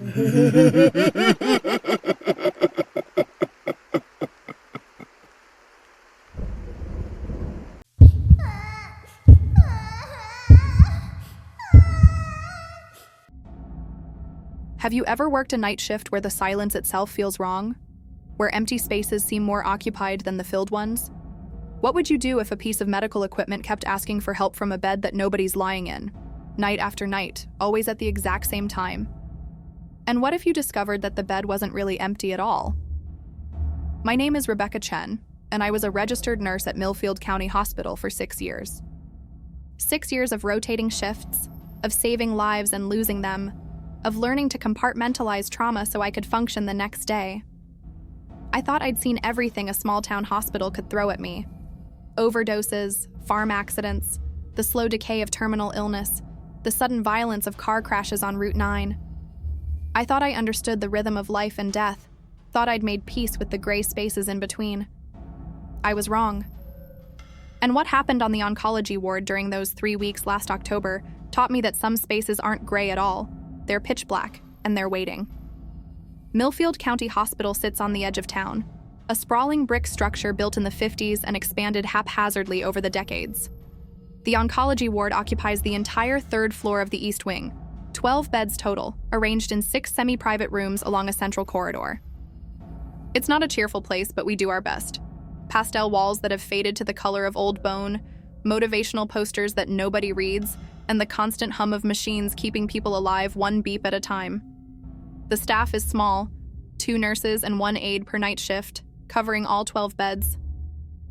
Have you ever worked a night shift where the silence itself feels wrong? Where empty spaces seem more occupied than the filled ones? What would you do if a piece of medical equipment kept asking for help from a bed that nobody's lying in, night after night, always at the exact same time? And what if you discovered that the bed wasn't really empty at all? My name is Rebecca Chen, and I was a registered nurse at Millfield County Hospital for 6 years. 6 years of rotating shifts, of saving lives and losing them, of learning to compartmentalize trauma so I could function the next day. I thought I'd seen everything a small-town hospital could throw at me. Overdoses, farm accidents, the slow decay of terminal illness, the sudden violence of car crashes on Route 9. I thought I understood the rhythm of life and death, thought I'd made peace with the gray spaces in between. I was wrong. And what happened on the oncology ward during those 3 weeks last October taught me that some spaces aren't gray at all. They're pitch black, and they're waiting. Millfield County Hospital sits on the edge of town, a sprawling brick structure built in the 50s and expanded haphazardly over the decades. The oncology ward occupies the entire third floor of the East Wing, 12 beds total, arranged in 6 semi-private rooms along a central corridor. It's not a cheerful place, but we do our best. Pastel walls that have faded to the color of old bone, motivational posters that nobody reads, and the constant hum of machines keeping people alive one beep at a time. The staff is small, 2 nurses and 1 aide per night shift, covering all 12 beds.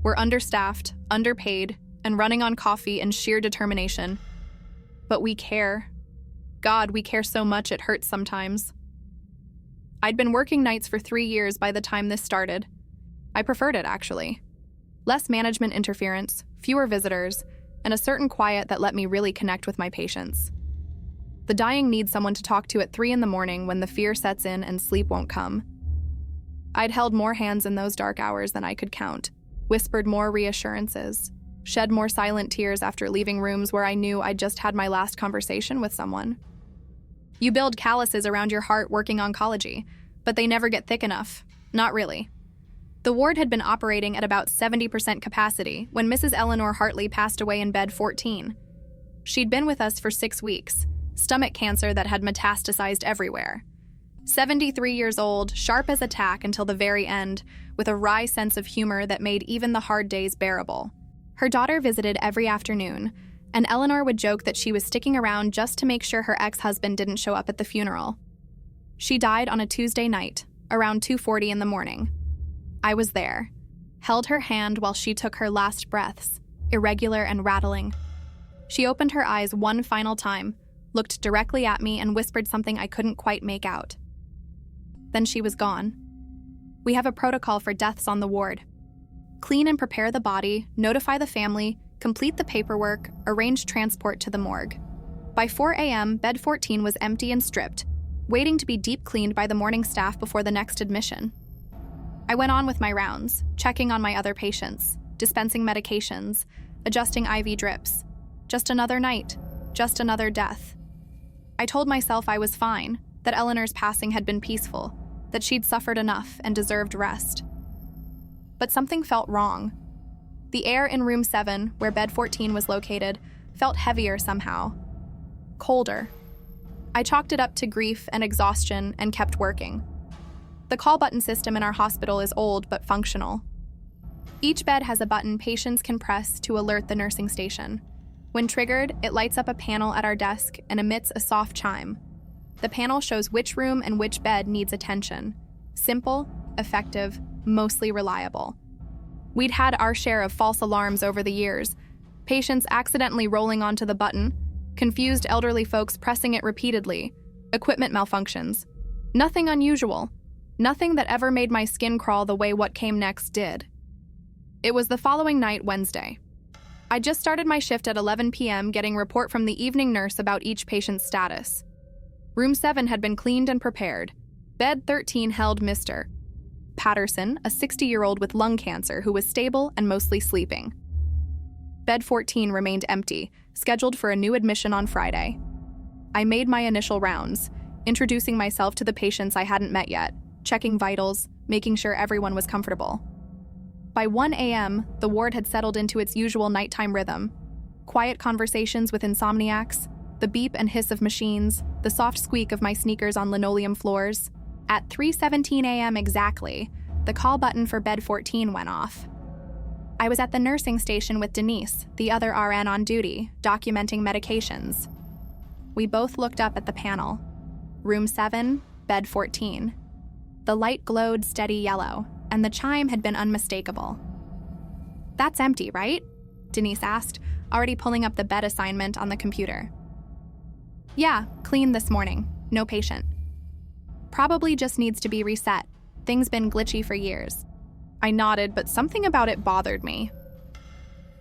We're understaffed, underpaid, and running on coffee and sheer determination. But we care. God, we care so much it hurts sometimes. I'd been working nights for 3 years by the time this started. I preferred it, actually. Less management interference, fewer visitors, and a certain quiet that let me really connect with my patients. The dying need someone to talk to at 3 in the morning when the fear sets in and sleep won't come. I'd held more hands in those dark hours than I could count, whispered more reassurances, shed more silent tears after leaving rooms where I knew I'd just had my last conversation with someone. You build calluses around your heart working oncology, but they never get thick enough. Not really. The ward had been operating at about 70% capacity when Mrs. Eleanor Hartley passed away in bed 14. She'd been with us for 6 weeks, stomach cancer that had metastasized everywhere. 73 years old, sharp as a tack until the very end, with a wry sense of humor that made even the hard days bearable. Her daughter visited every afternoon, and Eleanor would joke that she was sticking around just to make sure her ex-husband didn't show up at the funeral. She died on a Tuesday night, around 2:40 in the morning. I was there, held her hand while she took her last breaths, irregular and rattling. She opened her eyes one final time, looked directly at me, and whispered something I couldn't quite make out. Then she was gone. We have a protocol for deaths on the ward. Clean and prepare the body, notify the family, complete the paperwork, arrange transport to the morgue. By 4 a.m., bed 14 was empty and stripped, waiting to be deep cleaned by the morning staff before the next admission. I went on with my rounds, checking on my other patients, dispensing medications, adjusting IV drips. Just another night, just another death. I told myself I was fine, that Eleanor's passing had been peaceful, that she'd suffered enough and deserved rest. But something felt wrong. The air in room 7, where bed 14 was located, felt heavier somehow. Colder. I chalked it up to grief and exhaustion and kept working. The call button system in our hospital is old but functional. Each bed has a button patients can press to alert the nursing station. When triggered, it lights up a panel at our desk and emits a soft chime. The panel shows which room and which bed needs attention. Simple, effective, mostly reliable. We'd had our share of false alarms over the years, patients accidentally rolling onto the button, confused elderly folks pressing it repeatedly, equipment malfunctions. Nothing unusual. Nothing that ever made my skin crawl the way what came next did. It was the following night, Wednesday. I just started my shift at 11 p.m. getting report from the evening nurse about each patient's status. Room 7 had been cleaned and prepared. Bed 13 held Mr. Patterson, a 60-year-old with lung cancer who was stable and mostly sleeping. Bed 14 remained empty, scheduled for a new admission on Friday. I made my initial rounds, introducing myself to the patients I hadn't met yet, checking vitals, making sure everyone was comfortable. By 1 a.m., the ward had settled into its usual nighttime rhythm. Quiet conversations with insomniacs, the beep and hiss of machines, the soft squeak of my sneakers on linoleum floors. At 3:17 a.m. exactly, the call button for bed 14 went off. I was at the nursing station with Denise, the other RN on duty, documenting medications. We both looked up at the panel. Room 7, bed 14. The light glowed steady yellow, and the chime had been unmistakable. "That's empty, right?" Denise asked, already pulling up the bed assignment on the computer. "Yeah, clean this morning. No patient. Probably just needs to be reset. Thing's been glitchy for years." I nodded, but something about it bothered me.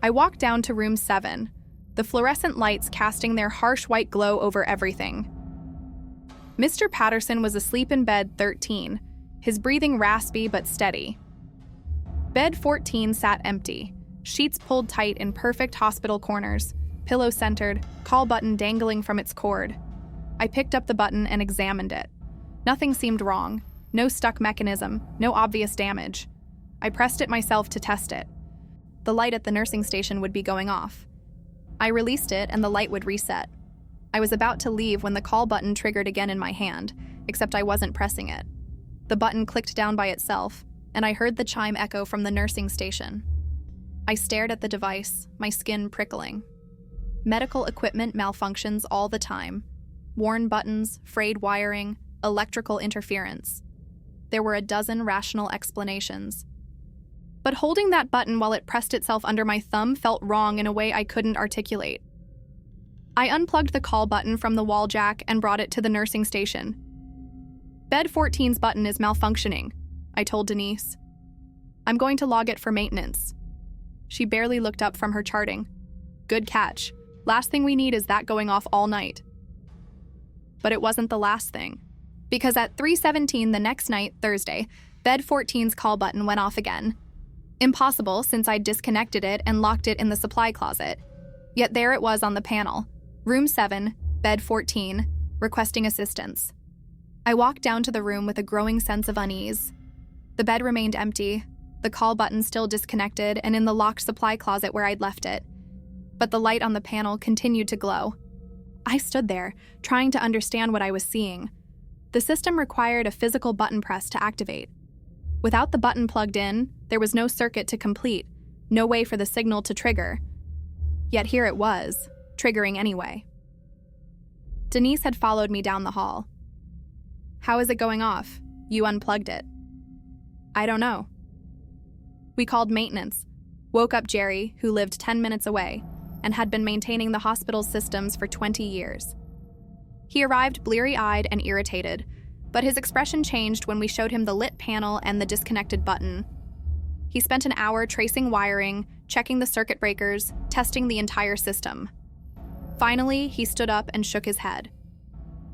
I walked down to room 7, the fluorescent lights casting their harsh white glow over everything. Mr. Patterson was asleep in bed 13, his breathing raspy but steady. Bed 14 sat empty, sheets pulled tight in perfect hospital corners, pillow centered, call button dangling from its cord. I picked up the button and examined it. Nothing seemed wrong. No stuck mechanism, no obvious damage. I pressed it myself to test it. The light at the nursing station would be going off. I released it and the light would reset. I was about to leave when the call button triggered again in my hand, except I wasn't pressing it. The button clicked down by itself, and I heard the chime echo from the nursing station. I stared at the device, my skin prickling. Medical equipment malfunctions all the time. Worn buttons, frayed wiring, electrical interference. There were a dozen rational explanations. But holding that button while it pressed itself under my thumb felt wrong in a way I couldn't articulate. I unplugged the call button from the wall jack and brought it to the nursing station. "Bed 14's button is malfunctioning," I told Denise. "I'm going to log it for maintenance." She barely looked up from her charting. "Good catch. Last thing we need is that going off all night." But it wasn't the last thing. Because at 3:17 the next night, Thursday, bed 14's call button went off again. Impossible since I'd disconnected it and locked it in the supply closet. Yet there it was on the panel. Room 7, bed 14, requesting assistance. I walked down to the room with a growing sense of unease. The bed remained empty, the call button still disconnected and in the locked supply closet where I'd left it. But the light on the panel continued to glow. I stood there, trying to understand what I was seeing. The system required a physical button press to activate. Without the button plugged in, there was no circuit to complete, no way for the signal to trigger. Yet here it was, triggering anyway. Denise had followed me down the hall. "How is it going off? You unplugged it." "I don't know." We called maintenance, woke up Jerry, who lived 10 minutes away, and had been maintaining the hospital's systems for 20 years. He arrived bleary-eyed and irritated, but his expression changed when we showed him the lit panel and the disconnected button. He spent an hour tracing wiring, checking the circuit breakers, testing the entire system. Finally, he stood up and shook his head.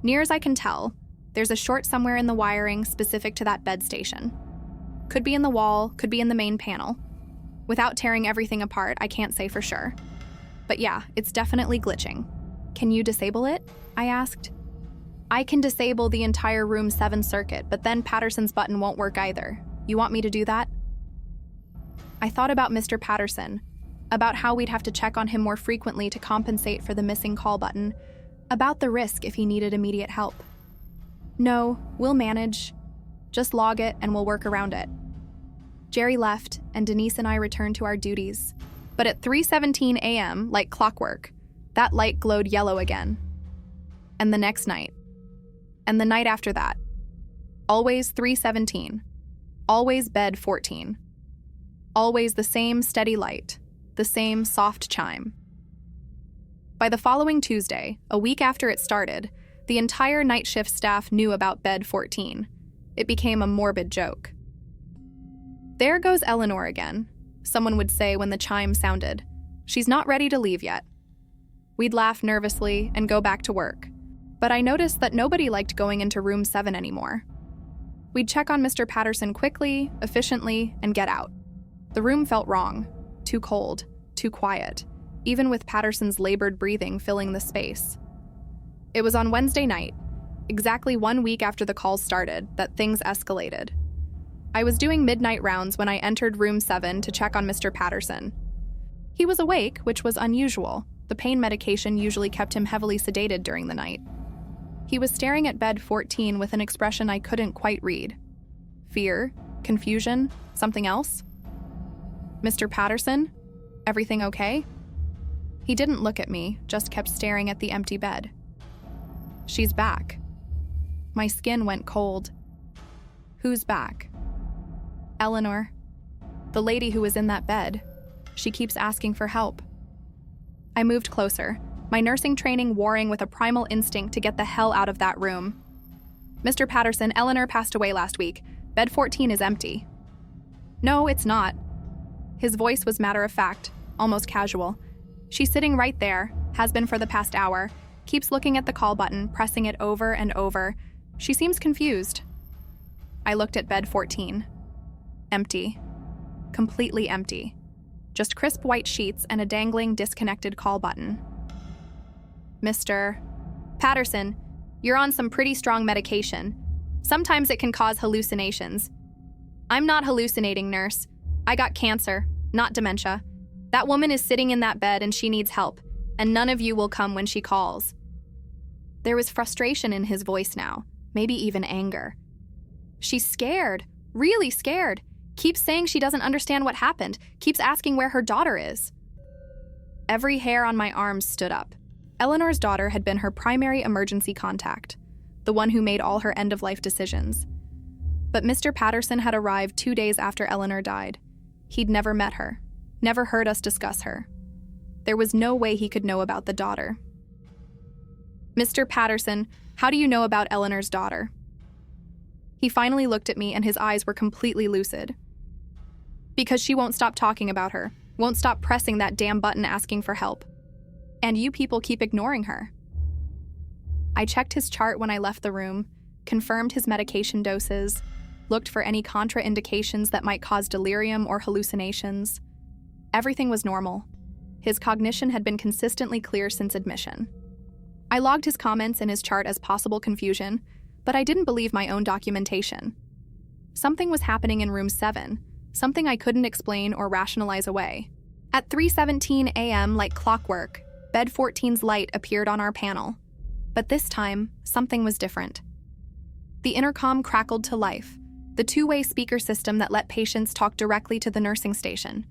"Near as I can tell, there's a short somewhere in the wiring specific to that bed station. Could be in the wall, could be in the main panel. Without tearing everything apart, I can't say for sure. But yeah, it's definitely glitching. Can you disable it?" I asked. "I can disable the entire room 7 circuit, but then Patterson's button won't work either. You want me to do that?" I thought about Mr. Patterson, about how we'd have to check on him more frequently to compensate for the missing call button, about the risk if he needed immediate help. "No, we'll manage. Just log it and we'll work around it." Jerry left, and Denise and I returned to our duties. But at 3:17 a.m., like clockwork, that light glowed yellow again. And the next night. And the night after that. Always 3:17. Always bed 14. Always the same steady light, the same soft chime. By the following Tuesday, a week after it started, the entire night shift staff knew about bed 14. It became a morbid joke. "There goes Eleanor again," someone would say when the chime sounded. "She's not ready to leave yet." We'd laugh nervously and go back to work. But I noticed that nobody liked going into room 7 anymore. We'd check on Mr. Patterson quickly, efficiently, and get out. The room felt wrong, too cold, too quiet, even with Patterson's labored breathing filling the space. It was on Wednesday night. exactly 1 week after the call started, that things escalated. I was doing midnight rounds when I entered room 7 to check on Mr. Patterson. He was awake, which was unusual. The pain medication usually kept him heavily sedated during the night. He was staring at bed 14 with an expression I couldn't quite read. Fear? Confusion? Something else? Mr. Patterson? Everything okay? He didn't look at me, just kept staring at the empty bed. She's back. My skin went cold. Who's back? Eleanor. The lady who was in that bed. She keeps asking for help. I moved closer, my nursing training warring with a primal instinct to get the hell out of that room. Mr. Patterson, Eleanor passed away last week. Bed 14 is empty. No, it's not. His voice was matter of fact, almost casual. She's sitting right there, has been for the past hour, keeps looking at the call button, pressing it over and over. She seems confused. I looked at bed 14. Empty. Completely empty. Just crisp white sheets and a dangling, disconnected call button. Mr. Patterson, you're on some pretty strong medication. Sometimes it can cause hallucinations. I'm not hallucinating, nurse. I got cancer, not dementia. That woman is sitting in that bed and she needs help, and none of you will come when she calls. There was frustration in his voice now, maybe even anger. She's scared, really scared. Keeps saying she doesn't understand what happened, keeps asking where her daughter is. Every hair on my arms stood up. Eleanor's daughter had been her primary emergency contact, the one who made all her end-of-life decisions. But Mr. Patterson had arrived 2 days after Eleanor died. He'd never met her, never heard us discuss her. There was no way he could know about the daughter. Mr. Patterson, how do you know about Eleanor's daughter? He finally looked at me and his eyes were completely lucid. Because she won't stop talking about her, won't stop pressing that damn button asking for help. And you people keep ignoring her. I checked his chart when I left the room, confirmed his medication doses, looked for any contraindications that might cause delirium or hallucinations. Everything was normal. His cognition had been consistently clear since admission. I logged his comments in his chart as possible confusion, but I didn't believe my own documentation. Something was happening in room 7, something I couldn't explain or rationalize away. At 3:17 a.m., like clockwork, bed 14's light appeared on our panel. But this time, something was different. The intercom crackled to life, the two-way speaker system that let patients talk directly to the nursing station.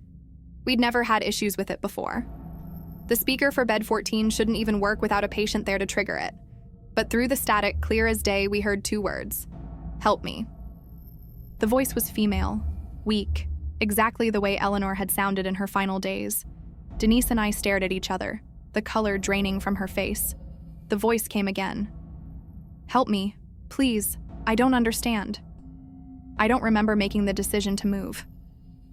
We'd never had issues with it before. The speaker for bed 14 shouldn't even work without a patient there to trigger it. But through the static, clear as day, we heard 2 words. Help me. The voice was female, weak, exactly the way Eleanor had sounded in her final days. Denise and I stared at each other, the color draining from her face. The voice came again. Help me, please, I don't understand. I don't remember making the decision to move.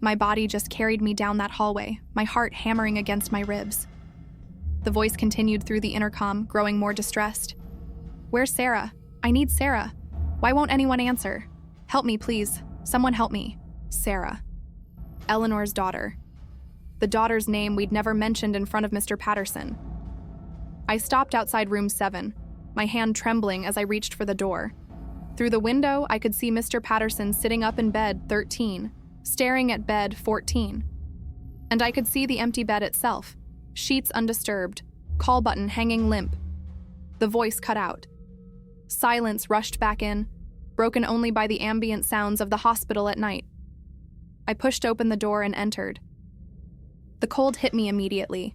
My body just carried me down that hallway, my heart hammering against my ribs. The voice continued through the intercom, growing more distressed. Where's Sarah? I need Sarah. Why won't anyone answer? Help me, please. Someone help me. Sarah. Eleanor's daughter. The daughter's name we'd never mentioned in front of Mr. Patterson. I stopped outside room 7, my hand trembling as I reached for the door. Through the window, I could see Mr. Patterson sitting up in bed 13, staring at bed 14. And I could see the empty bed itself, sheets undisturbed, call button hanging limp. The voice cut out. Silence rushed back in, broken only by the ambient sounds of the hospital at night. I pushed open the door and entered. The cold hit me immediately.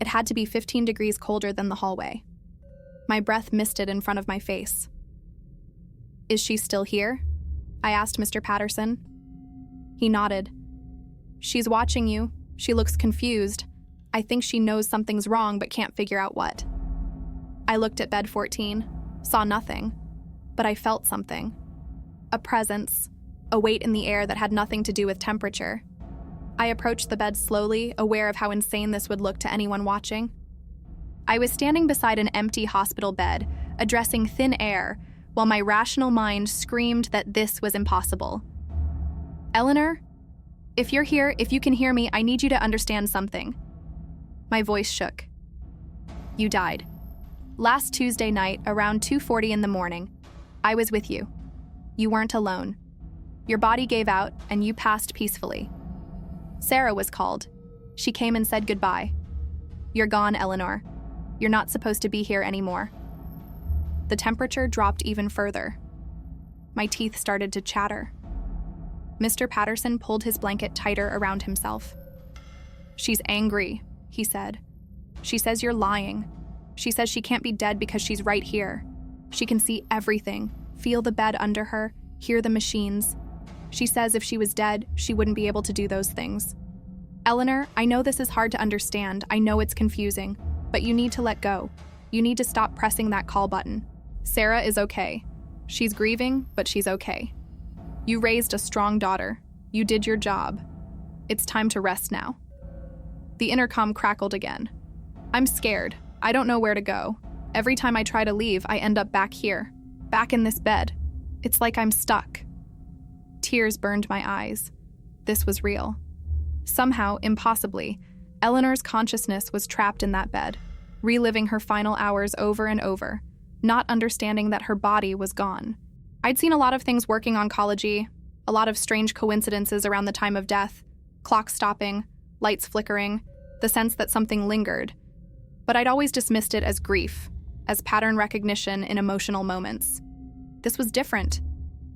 It had to be 15 degrees colder than the hallway. My breath misted in front of my face. Is she still here? I asked Mr. Patterson. He nodded. She's watching you. She looks confused. I think she knows something's wrong but can't figure out what. I looked at bed 14, saw nothing, but I felt something. A presence, a weight in the air that had nothing to do with temperature. I approached the bed slowly, aware of how insane this would look to anyone watching. I was standing beside an empty hospital bed, addressing thin air, while my rational mind screamed that this was impossible. Eleanor, if you're here, if you can hear me, I need you to understand something. My voice shook. You died. Last Tuesday night, around 2:40 in the morning, I was with you. You weren't alone. Your body gave out, and you passed peacefully. Sarah was called. She came and said goodbye. You're gone, Eleanor. You're not supposed to be here anymore. The temperature dropped even further. My teeth started to chatter. Mr. Patterson pulled his blanket tighter around himself. She's angry, he said. She says you're lying. She says she can't be dead because she's right here. She can see everything, feel the bed under her, hear the machines. She says if she was dead, she wouldn't be able to do those things. Eleanor, I know this is hard to understand. I know it's confusing, but you need to let go. You need to stop pressing that call button. Sarah is okay. She's grieving, but she's okay. You raised a strong daughter. You did your job. It's time to rest now. The intercom crackled again. I'm scared. I don't know where to go. Every time I try to leave, I end up back here, back in this bed. It's like I'm stuck. Tears burned my eyes. This was real. Somehow, impossibly, Eleanor's consciousness was trapped in that bed, reliving her final hours over and over, not understanding that her body was gone. I'd seen a lot of things working oncology, a lot of strange coincidences around the time of death, clocks stopping, lights flickering, the sense that something lingered. But I'd always dismissed it as grief, as pattern recognition in emotional moments. This was different.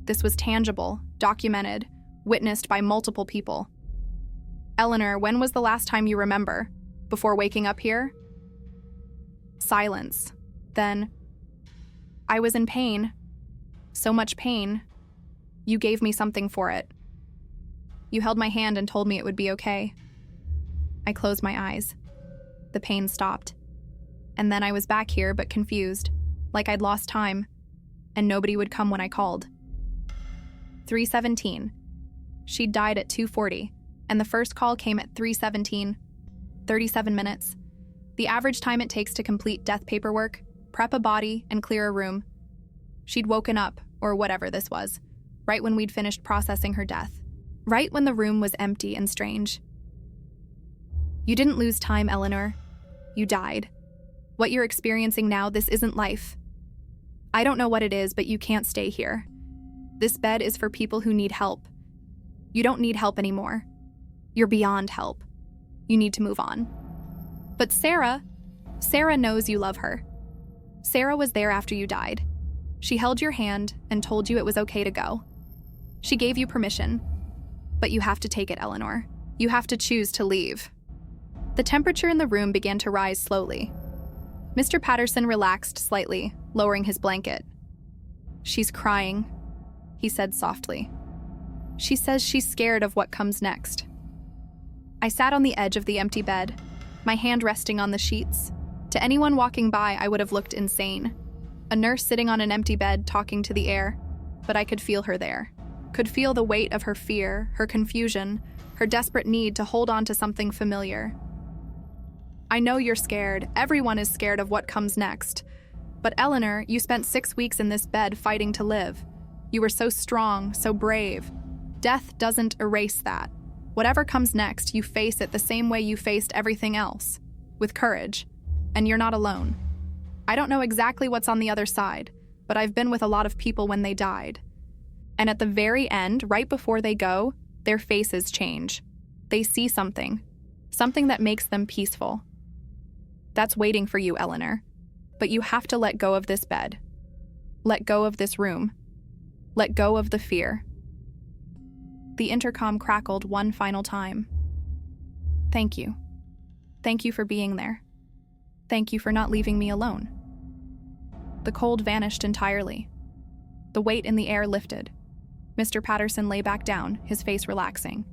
This was tangible, documented, witnessed by multiple people. Eleanor, when was the last time you remember? Before waking up here? Silence. Then, I was in pain. So much pain. You gave me something for it. You held my hand and told me it would be okay. I closed my eyes. The pain stopped. And then I was back here, but confused, like I'd lost time, and nobody would come when I called. 3:17. She'd died at 2:40, and the first call came at 3:17, 37 minutes. The average time it takes to complete death paperwork, prep a body, and clear a room. She'd woken up, or whatever this was, right when we'd finished processing her death, right when the room was empty and strange. You didn't lose time, Eleanor. You died. What you're experiencing now, this isn't life. I don't know what it is, but you can't stay here. This bed is for people who need help. You don't need help anymore. You're beyond help. You need to move on. But Sarah knows you love her. Sarah was there after you died. She held your hand and told you it was okay to go. She gave you permission. But you have to take it, Eleanor. You have to choose to leave. The temperature in the room began to rise slowly. Mr. Patterson relaxed slightly, lowering his blanket. She's crying, he said softly. She says she's scared of what comes next. I sat on the edge of the empty bed, my hand resting on the sheets. To anyone walking by, I would have looked insane. A nurse sitting on an empty bed talking to the air, but I could feel her there. Could feel the weight of her fear, her confusion, her desperate need to hold on to something familiar. I know you're scared. Everyone is scared of what comes next. But Eleanor, you spent 6 weeks in this bed fighting to live. You were so strong, so brave. Death doesn't erase that. Whatever comes next, you face it the same way you faced everything else, with courage. And you're not alone. I don't know exactly what's on the other side, but I've been with a lot of people when they died. And at the very end, right before they go, their faces change. They see something that makes them peaceful. That's waiting for you, Eleanor. But you have to let go of this bed. Let go of this room. Let go of the fear. The intercom crackled one final time. Thank you. Thank you for being there. Thank you for not leaving me alone. The cold vanished entirely. The weight in the air lifted. Mr. Patterson lay back down, his face relaxing.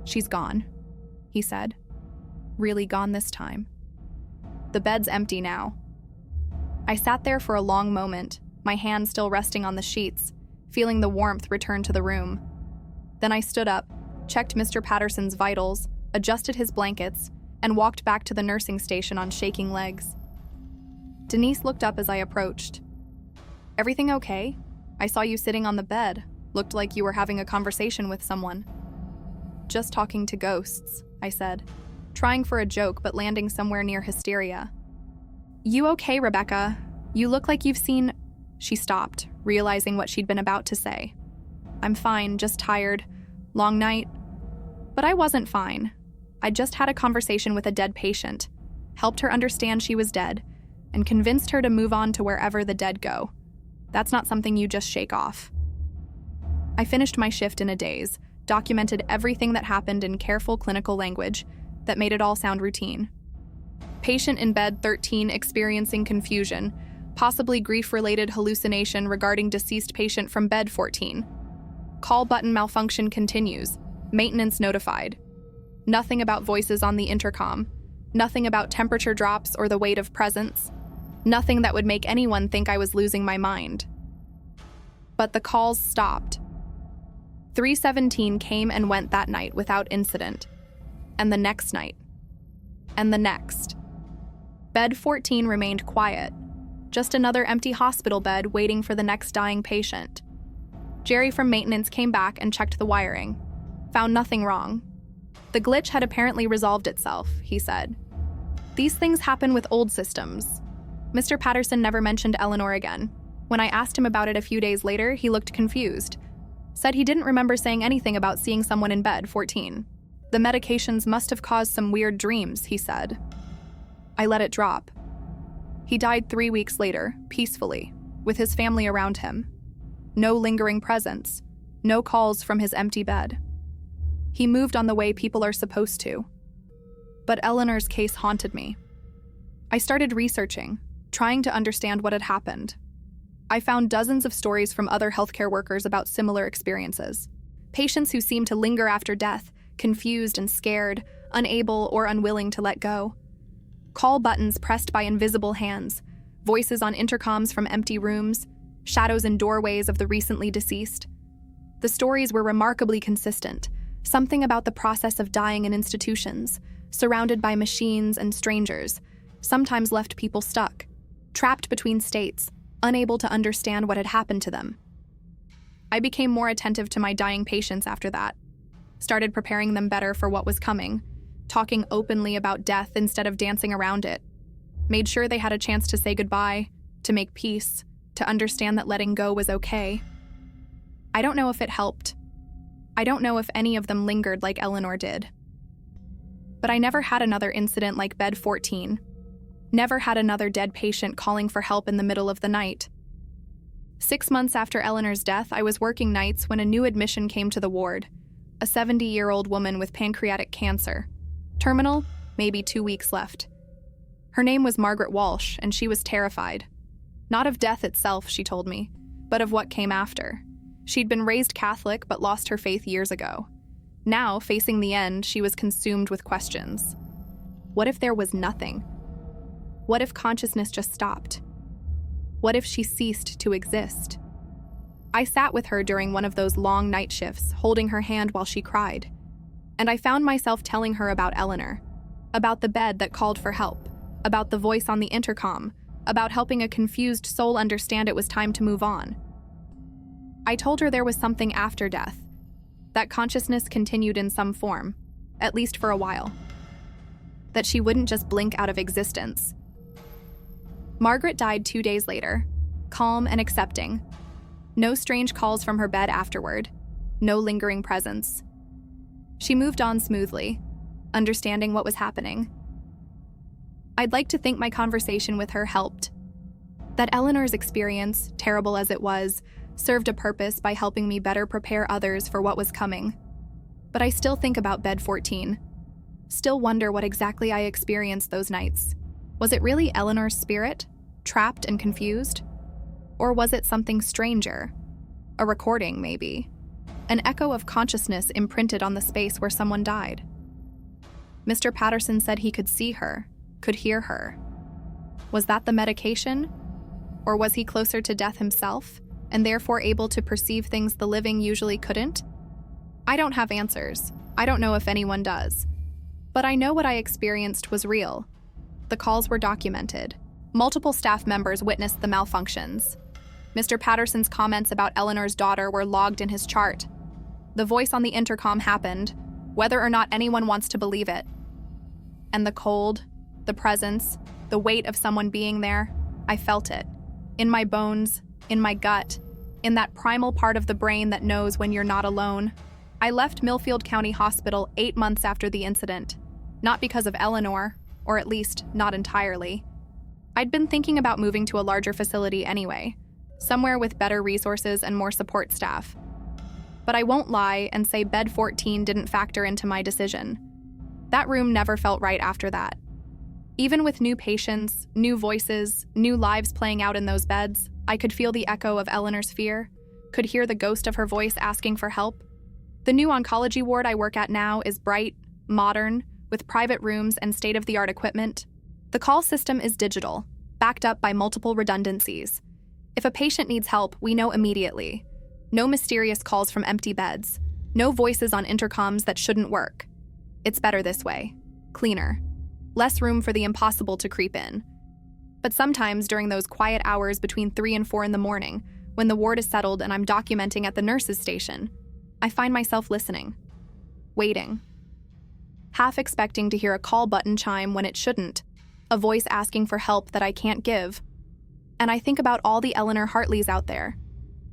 She's gone, he said. Really gone this time. The bed's empty now. I sat there for a long moment, my hand still resting on the sheets, feeling the warmth return to the room. Then I stood up, checked Mr. Patterson's vitals, adjusted his blankets, and walked back to the nursing station on shaking legs. Denise looked up as I approached. Everything okay? I saw you sitting on the bed. Looked like you were having a conversation with someone. Just talking to ghosts, I said, trying for a joke but landing somewhere near hysteria. You okay, Rebecca? You look like you've seen. She stopped, realizing what she'd been about to say. I'm fine, just tired. Long night. But I wasn't fine. I'd just had a conversation with a dead patient, helped her understand she was dead, and convinced her to move on to wherever the dead go. That's not something you just shake off. I finished my shift in a daze, documented everything that happened in careful clinical language that made it all sound routine. Patient in bed 13 experiencing confusion, possibly grief-related hallucination regarding deceased patient from bed 14. Call button malfunction continues. Maintenance notified. Nothing about voices on the intercom. Nothing about temperature drops or the weight of presence. Nothing that would make anyone think I was losing my mind. But the calls stopped. 317 came and went that night without incident. And the next night. And the next. Bed 14 remained quiet. Just another empty hospital bed waiting for the next dying patient. Jerry from maintenance came back and checked the wiring. Found nothing wrong. The glitch had apparently resolved itself, he said. These things happen with old systems. Mr. Patterson never mentioned Eleanor again. When I asked him about it a few days later, he looked confused. Said he didn't remember saying anything about seeing someone in bed 14. The medications must have caused some weird dreams, he said. I let it drop. He died 3 weeks later, peacefully, with his family around him. No lingering presence, no calls from his empty bed. He moved on the way people are supposed to. But Eleanor's case haunted me. I started researching, trying to understand what had happened. I found dozens of stories from other healthcare workers about similar experiences. Patients who seemed to linger after death, confused and scared, unable or unwilling to let go. Call buttons pressed by invisible hands, voices on intercoms from empty rooms, shadows in doorways of the recently deceased. The stories were remarkably consistent, something about the process of dying in institutions, surrounded by machines and strangers, sometimes left people stuck, trapped between states, unable to understand what had happened to them. I became more attentive to my dying patients after that, started preparing them better for what was coming, talking openly about death instead of dancing around it, made sure they had a chance to say goodbye, to make peace, to understand that letting go was okay. I don't know if it helped. I don't know if any of them lingered like Eleanor did. But I never had another incident like Bed 14. Never had another dead patient calling for help in the middle of the night. 6 months after Eleanor's death, I was working nights when a new admission came to the ward. A 70-year-old woman with pancreatic cancer. Terminal, maybe 2 weeks left. Her name was Margaret Walsh, and she was terrified. Not of death itself, she told me, but of what came after. She'd been raised Catholic but lost her faith years ago. Now, facing the end, she was consumed with questions. What if there was nothing? What if consciousness just stopped? What if she ceased to exist? I sat with her during one of those long night shifts, holding her hand while she cried. And I found myself telling her about Eleanor, about the bed that called for help, about the voice on the intercom, about helping a confused soul understand it was time to move on. I told her there was something after death, that consciousness continued in some form, at least for a while. That she wouldn't just blink out of existence. Margaret died 2 days later, calm and accepting. No strange calls from her bed afterward, no lingering presence. She moved on smoothly, understanding what was happening. I'd like to think my conversation with her helped. That Eleanor's experience, terrible as it was, served a purpose by helping me better prepare others for what was coming. But I still think about Bed 14. Still wonder what exactly I experienced those nights. Was it really Eleanor's spirit, trapped and confused? Or was it something stranger? A recording, maybe. An echo of consciousness imprinted on the space where someone died. Mr. Patterson said he could see her, could hear her. Was that the medication? Or was he closer to death himself, and therefore able to perceive things the living usually couldn't? I don't have answers. I don't know if anyone does. But I know what I experienced was real. The calls were documented. Multiple staff members witnessed the malfunctions. Mr. Patterson's comments about Eleanor's daughter were logged in his chart. The voice on the intercom happened, whether or not anyone wants to believe it. And the cold, the presence, the weight of someone being there. I felt it. In my bones, in my gut, in that primal part of the brain that knows when you're not alone. I left Millfield County Hospital 8 months after the incident, not because of Eleanor, or at least not entirely. I'd been thinking about moving to a larger facility anyway, somewhere with better resources and more support staff. But I won't lie and say bed 14 didn't factor into my decision. That room never felt right after that. Even with new patients, new voices, new lives playing out in those beds, I could feel the echo of Eleanor's fear, could hear the ghost of her voice asking for help. The new oncology ward I work at now is bright, modern, with private rooms and state-of-the-art equipment. The call system is digital, backed up by multiple redundancies. If a patient needs help, we know immediately. No mysterious calls from empty beds. No voices on intercoms that shouldn't work. It's better this way. Cleaner. Less room for the impossible to creep in. But sometimes during those quiet hours between 3 and 4 in the morning, when the ward is settled and I'm documenting at the nurses' station, I find myself listening. Waiting. Half expecting to hear a call button chime when it shouldn't. A voice asking for help that I can't give. And I think about all the Eleanor Hartleys out there.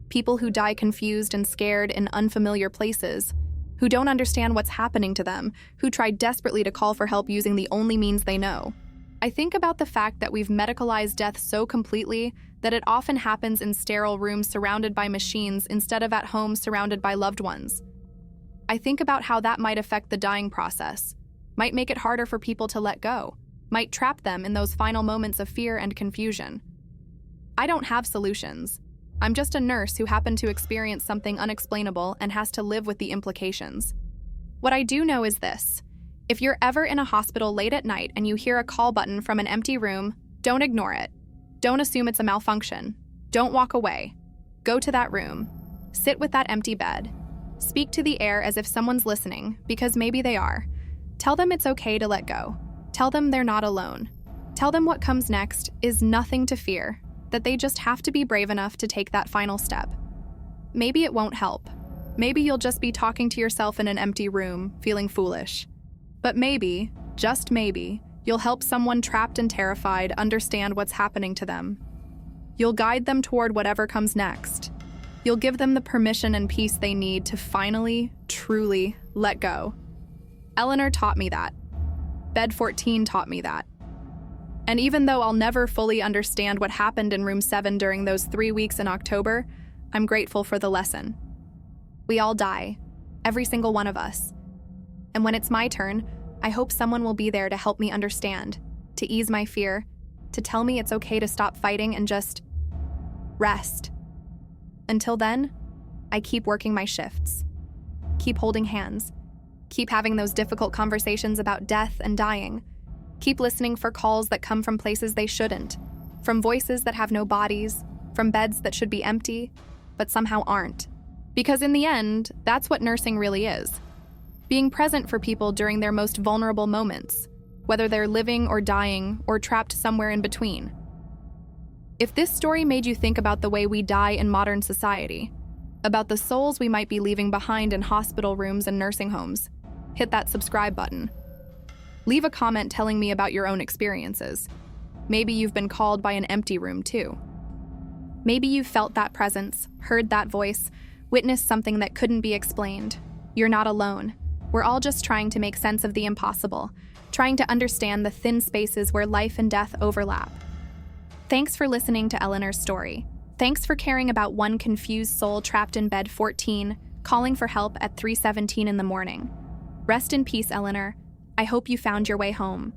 People who die confused and scared in unfamiliar places, who don't understand what's happening to them, who try desperately to call for help using the only means they know. I think about the fact that we've medicalized death so completely that it often happens in sterile rooms surrounded by machines instead of at home surrounded by loved ones. I think about how that might affect the dying process, might make it harder for people to let go, might trap them in those final moments of fear and confusion. I don't have solutions. I'm just a nurse who happened to experience something unexplainable and has to live with the implications. What I do know is this. If you're ever in a hospital late at night and you hear a call button from an empty room, don't ignore it. Don't assume it's a malfunction. Don't walk away. Go to that room. Sit with that empty bed. Speak to the air as if someone's listening, because maybe they are. Tell them it's okay to let go. Tell them they're not alone. Tell them what comes next is nothing to fear, that they just have to be brave enough to take that final step. Maybe it won't help. Maybe you'll just be talking to yourself in an empty room, feeling foolish. But maybe, just maybe, you'll help someone trapped and terrified understand what's happening to them. You'll guide them toward whatever comes next. You'll give them the permission and peace they need to finally, truly let go. Eleanor taught me that. Bed 14 taught me that. And even though I'll never fully understand what happened in room 7 during those 3 weeks in October, I'm grateful for the lesson. We all die, every single one of us. And when it's my turn, I hope someone will be there to help me understand, to ease my fear, to tell me it's okay to stop fighting and just rest. Until then, I keep working my shifts, keep holding hands, keep having those difficult conversations about death and dying, keep listening for calls that come from places they shouldn't, from voices that have no bodies, from beds that should be empty, but somehow aren't. Because in the end, that's what nursing really is. Being present for people during their most vulnerable moments, whether they're living or dying or trapped somewhere in between. If this story made you think about the way we die in modern society, about the souls we might be leaving behind in hospital rooms and nursing homes, hit that subscribe button. Leave a comment telling me about your own experiences. Maybe you've been called by an empty room too. Maybe you've felt that presence, heard that voice, witnessed something that couldn't be explained. You're not alone. We're all just trying to make sense of the impossible, trying to understand the thin spaces where life and death overlap. Thanks for listening to Eleanor's story. Thanks for caring about one confused soul trapped in bed 14, calling for help at 3:17 in the morning. Rest in peace, Eleanor. I hope you found your way home.